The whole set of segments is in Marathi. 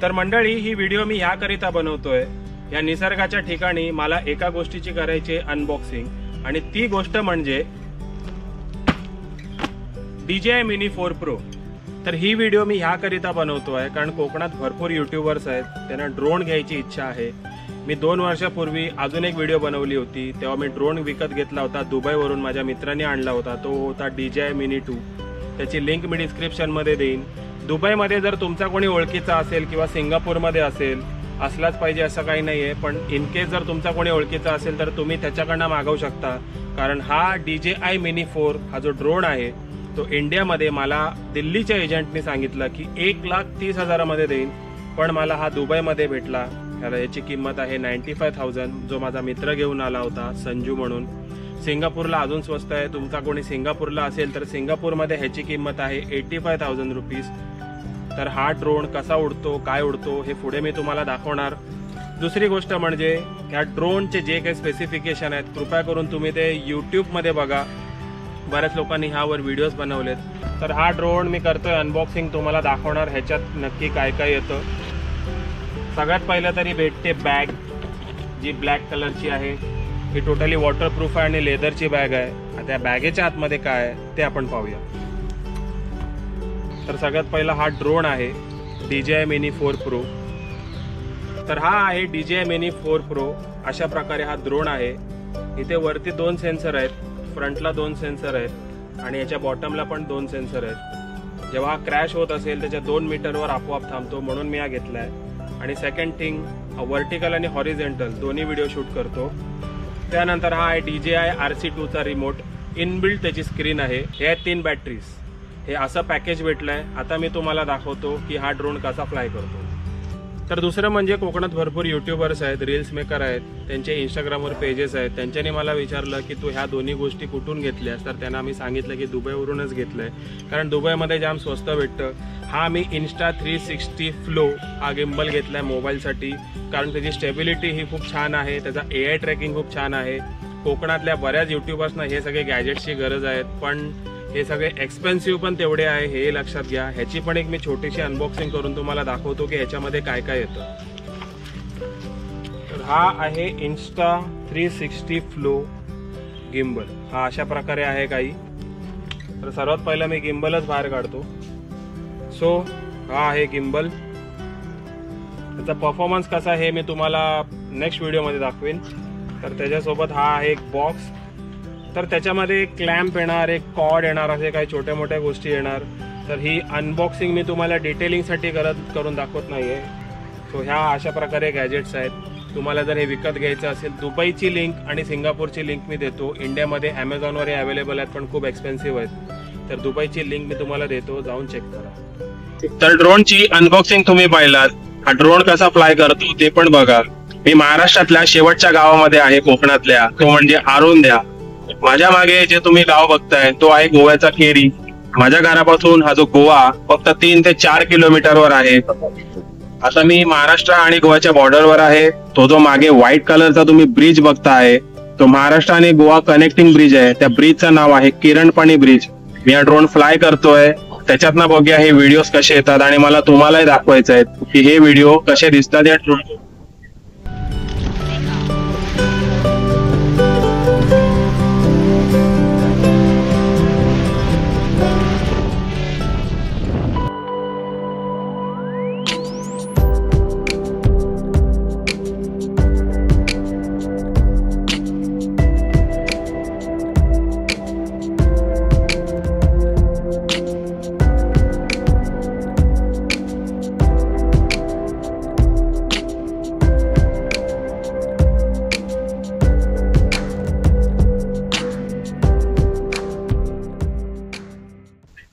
तर मंडळी, ही व्हिडिओ मी याकरिता बनवतोय, या निसर्गाच्या ठिकाणी मला एका गोष्टीची करायची अनबॉक्सिंग, आणि ती गोष्ट म्हणजे DJI Mini 4 Pro. तर ही व्हिडिओ मी ह्याकरिता बनवतोय कारण कोकणात भरपूर युट्यूबर्स आहेत, त्यांना ड्रोन घ्यायची इच्छा आहे. मी 2 वर्षापूर्वी अजून एक व्हिडिओ बनवली होती, तेव्हा मी ड्रोन विकत घेतला होता दुबईवरून, माझ्या मित्राने आणला होता. तो होता DJI Mini 2. त्याची लिंक मी डिस्क्रिप्शनमध्ये देईन. दुबईमध्ये जर तुमचा कोणी ओळखीचा असेल किंवा सिंगापूरमध्ये असलाच पाहिजे असं काही नाहीये, पण इन केस जर तुमचा कोणी ओळखीचा असेल तर तुम्ही त्याच्याकडनं मागवू शकता. कारण हा DJI Mini 4 हा जो ड्रोन आहे तो इंडियामध्ये मला दिल्लीच्या एजंटने सांगितलं की 1,30,000 मध्ये देईन, पण मला हा दुबईमध्ये भेटला. याची किंमत आहे 95,000, जो माझा मित्र घेऊन आला होता संजू म्हणून. सिंगापूरला अजून स्वस्त आहे. तुमचा कोणी सिंगापूरला असेल तर सिंगापूरमध्ये ह्याची किंमत आहे 85,000 रुपीज. तर हा ड्रोन कसा उडतो, काय उडतो हे पुढे मी तुम्हाला दाखवणार. दुसरी गोष्ट म्हणजे ह्या ड्रोनचे जे काही स्पेसिफिकेशन आहेत, कृपया करून तुम्ही ते यूट्यूबमध्ये बघा. बऱ्याच लोकांनी ह्यावर व्हिडिओज बनवलेत. तर हा ड्रोन मी करतोय अनबॉक्सिंग, तुम्हाला दाखवणार ह्याच्यात नक्की काय काय येतं. सगळ्यात पहिलं तरी भेटते बॅग, जी ब्लॅक कलरची आहे. ही टोटली वॉटरप्रूफ आहे आणि लेदरची बॅग आहे. त्या बॅगेच्या आतमध्ये काय आहे ते आपण पाहूया. तर सगळ्यात पहिला हा ड्रोन आहे DJI Mini 4 Pro. तर हा आहे DJI Mini 4 Pro. अशा प्रकारे हा ड्रोन आहे. इथे वरती 2 सेन्सर आहेत, फ्रंटला 2 सेन्सर आहेत आणि याच्या बॉटमला पण 2 सेन्सर आहेत. जेव्हा क्रॅश होत असेल त्याच्या 2 मीटरवर आपोआप थांबतो, म्हणून मी हा घेतलाय. आणि सेकंड थिंग, व्हर्टिकल आणि हॉरिझॉन्टल दोन्ही व्हिडिओ शूट करतो. त्यानंतर हा आहे DJI RC2 चा रिमोट. इनबिल्ट त्याची स्क्रीन आहे. हे आहेत 3 बॅटरीज. हे असं पॅकेज भेटलंय. आता मी तुम्हाला दाखवतो की हा ड्रोन कसा फ्लाय करतो. तर दुसरं म्हणजे कोकणात भरपूर युट्यूबर्स आहेत, रील्स मेकर आहेत, त्यांचे इंस्टाग्रामवर पेजेस आहेत. त्यांच्यानी मला विचारलं की तू ह्या दोन्ही गोष्टी कुठून घेतल्यास, तर त्यांना मी सांगितलं की दुबईवरूनच घेतलंय, कारण दुबईमध्ये जाम स्वस्त भेटतं. हा मी Insta360 Flow हा गिम्बल घेतलाय मोबाईलसाठी, कारण त्याची स्टेबिलिटी ही खूप छान आहे, त्याचा AI ट्रॅकिंग खूप छान आहे. कोकणातल्या बऱ्याच युट्यूबर्सना हे सगळे गॅजेट्सची गरज आहेत, पण हे सगळे एक्सपेन्सिव्ह पण तेवढे आहे, हे लक्षात घ्या. ह्याची पण एक मी छोटीशी अनबॉक्सिंग करून तुम्हाला दाखवतो की ह्याच्यामध्ये काय काय येतं. तर हा आहे Insta360 Flow गिम्बल. हा अशा प्रकारे आहे काही. तर सर्वात पहिला मी गिम्बलच बाहेर काढतो. सो हा आहे गिम्बल. त्याचा परफॉर्मन्स कसा हे मी तुम्हाला नेक्स्ट व्हिडिओमध्ये दाखवेन. तर त्याच्यासोबत हा आहे एक बॉक्स. तर त्याच्यामध्ये एक क्लॅम्प येणार, एक कॉर्ड येणार, असे काही छोट्या मोठ्या गोष्टी येणार. तर ही अनबॉक्सिंग मी तुम्हाला डिटेलिंगसाठी करून दाखवत नाहीये. सो ह्या अशा प्रकारे गॅजेट्स आहेत. तुम्हाला जर हे विकत घ्यायचं असेल, दुबईची लिंक आणि सिंगापूरची लिंक मी देतो. इंडियामध्ये ॲमेझॉनवर हे अवेलेबल आहेत, पण खूप एक्सपेन्सिव्ह आहेत. तर दुबईची लिंक मी तुम्हाला देतो, जाऊन चेक करा. तर ड्रोनची अनबॉक्सिंग तुम्ही पाहिलात. हा ड्रोन कसा फ्लाय करतो ते पण बघा. मी महाराष्ट्रातल्या शेवटच्या गावामध्ये आहे कोकणातल्या, तो म्हणजे आरोंद्या. माझ्या मागे जे तुम्ही गाव बघताय तो आहे गोव्याचा केरी. माझ्या घरापासून हा जो गोवा फक्त 3 ते 4 किलोमीटरवर आहे. आता मी महाराष्ट्र आणि गोव्याच्या बॉर्डरवर आहे. तो जो मागे व्हाईट कलरचा तुम्ही ब्रिज बघताय तो महाराष्ट्र आणि गोवा कनेक्टिंग ब्रिज आहे. त्या ब्रिजचं नाव आहे किरणपाणी ब्रिज. मी हा ड्रोन फ्लाय करतोय. त्याच्यातनं बघूया हे व्हिडिओज कसे येतात, आणि मला तुम्हालाही दाखवायचं आहे की हे व्हिडिओ कसे दिसतात या ड्रोन.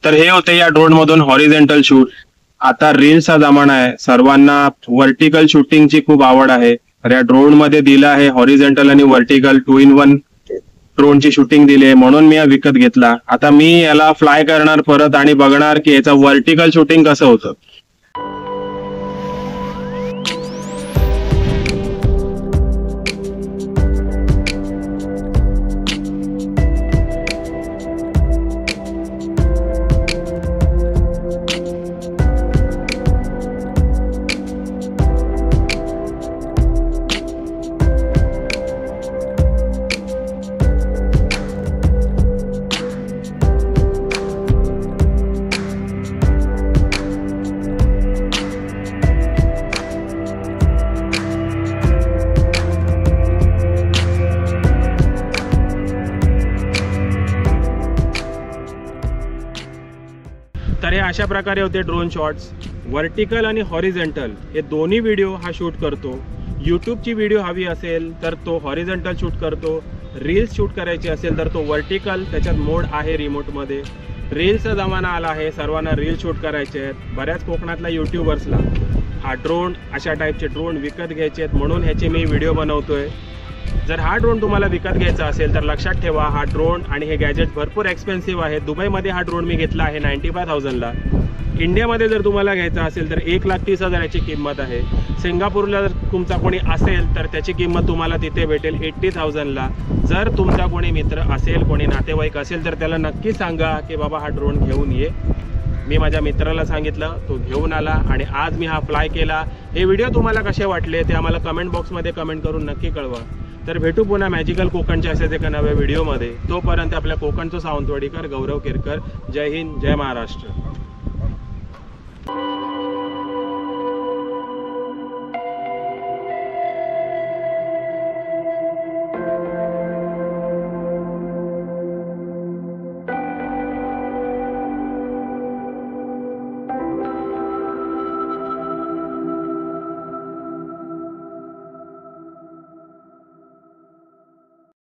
तर हे होते या ड्रोन मधून हॉरिझॉन्टल शूट. आता रील्सचा जमाना आहे, सर्वांना व्हर्टिकल शूटिंगची खूप आवड आहे. तर या ड्रोन मध्ये दिलं आहे हॉरिझॉन्टल आणि व्हर्टिकल 2 in 1 ड्रोनची शूटिंग दिली आहे, म्हणून मी हा विकत घेतला. आता मी याला फ्लाय करणार परत आणि बघणार की याचं व्हर्टिकल शूटिंग कसं होतं. तर हे अशा प्रकारे होते ड्रोन शॉट्स. व्हर्टिकल आणि हॉरिझॉन्टल हे दोन्ही व्हिडिओ हा शूट करतो. यूट्यूबची व्हिडिओ हवी असेल तर तो हॉरिझॉन्टल शूट करतो. रील्स शूट करायची असेल तर तो व्हर्टिकल, त्याच्यात मोड आहे रिमोटमध्ये. रील्सचा जमाना आला आहे, सर्वांना रील शूट करायचे आहेत. बऱ्याच कोकणातल्या यूट्यूबर्सला हा ड्रोन, अशा टाईपचे ड्रोन विकत घ्यायचे आहेत, म्हणून ह्याचे मी व्हिडिओ बनवतोय. जर हा ड्रोन तुम्हाला विकत घ्यायचा असेल तर लक्षात ठेवा, हा ड्रोन आणि हे गॅजेट भरपूर एक्सपेन्सिव्ह आहे. दुबईमध्ये हा ड्रोन मी घेतला आहे 95,000ला. इंडियामध्ये जर तुम्हाला घ्यायचा असेल तर 1,30,000 याची किंमत आहे. सिंगापूरला जर तुमचा कोणी असेल तर त्याची किंमत तुम्हाला तिथे भेटेल 80,000ला. जर तुमचा कोणी मित्र असेल, कोणी नातेवाईक असेल तर त्याला नक्की सांगा की बाबा हा ड्रोन घेऊन ये. मी माझ्या मित्राला सांगितलं, तो घेऊन आला आणि आज मी हा फ्लाय केला. हे व्हिडिओ तुम्हाला कसे वाटले ते आम्हाला कमेंट बॉक्समध्ये कमेंट करून नक्की कळवा. तर भेटू पुन्हा मॅजिकल कोकणच्या असेच एका नव्या व्हिडिओमध्ये. तोपर्यंत आपल्या कोकणचं सावंतवाडीकर गौरव केरकर. जय हिंद, जय महाराष्ट्र.